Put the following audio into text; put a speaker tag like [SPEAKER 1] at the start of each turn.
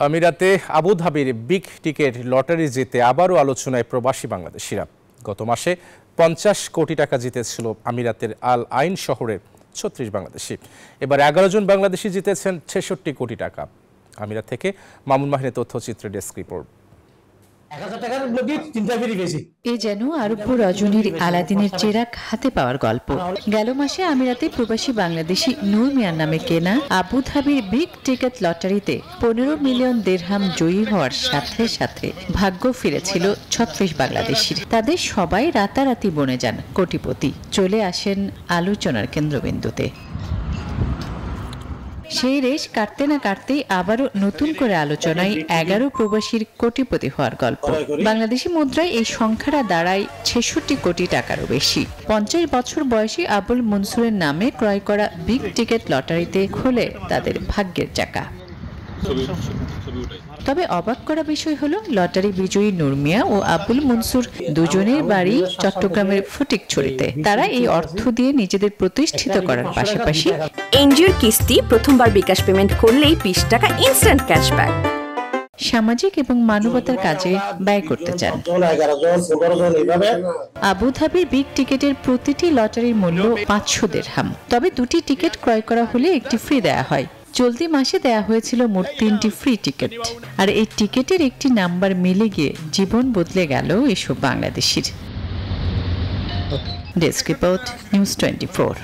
[SPEAKER 1] আমিরাতে আবুধাবির big ticket lottery জিতে আবারও আলোচনায় প্রবাসী বাংলাদেশিরা। গত মাসে 50 কোটি টাকা জিতেছিল আমিরাতের আল আইন শহরের 36 বাংলাদেশি। এবার 11 জন বাংলাদেশি জিতেছেন 66 কোটি টাকা। আমিরাত থেকে মামুন মাহিনের তথ্যচিত্রে ডেস্ক রিপোর্ট।
[SPEAKER 2] এ যেন আরব্য রজনীর আলাদিনের চেরাগ হাতে পাওয়ার গল্প। গেল মাসে আমিরাতে প্রবাসী বাংলাদেশি নূর মিয়ার নামে কেনা আবুধাবির বিগ টিকেট লটারিতে 15 মিলিয়ন দিরহাম জয়ী হওয়ার সাথে সাথে ভাগ্য ফিরেছিল 36 বাংলাদেশির। তাদের সবাই রাতারাতি বনে যান কোটিপতি, চলে আসেন আলোচনার কেন্দ্রবিন্দুতে। সেই রেশ কাটতে না কাটতেই আবারও নতুন করে আলোচনায় 11 প্রবাসীর কোটিপতি হওয়ার গল্প। বাংলাদেশি মুদ্রায় এই সংখ্যাটা দাঁড়ায় 66 কোটি টাকারও বেশি। 50 বছর বয়সী আবুল মনসুরের নামে ক্রয় করা বিগ টিকেট লটারিতে খোলে তাদের ভাগ্যের চাকা। তবে অবাক করা বিষয় হলো, লটারি বিজয়ী নূর মিয়া ও আবুল মনসুর দুজনের বাড়ি চট্টগ্রামের ফটিকছড়িতে। তারা এই অর্থ দিয়ে নিজেদের প্রতিষ্ঠিত করার পাশাপাশি
[SPEAKER 3] এনজিওর কিস্তি প্রথমবার বিকাশ পেমেন্ট করলেই 20 টাকা ইনস্ট্যান্ট ক্যাশব্যাক
[SPEAKER 2] সামাজিক এবং মানবতার কাজে ব্যয় করতে চান। আবুধাবির বিগ টিকেটের প্রতিটি লটারির মূল্য 500 দিরহাম। তবে 2টি টিকিট ক্রয় করা হলে একটি ফ্রি দেয়া হয়। চলতি মাসে দেয়া হয়েছিল মোট 3টি ফ্রি টিকিট। আর এই টিকিটের একটি নাম্বার মিলে গিয়ে জীবন বদলে গেল এসব বাংলাদেশির। Desk report, news 24।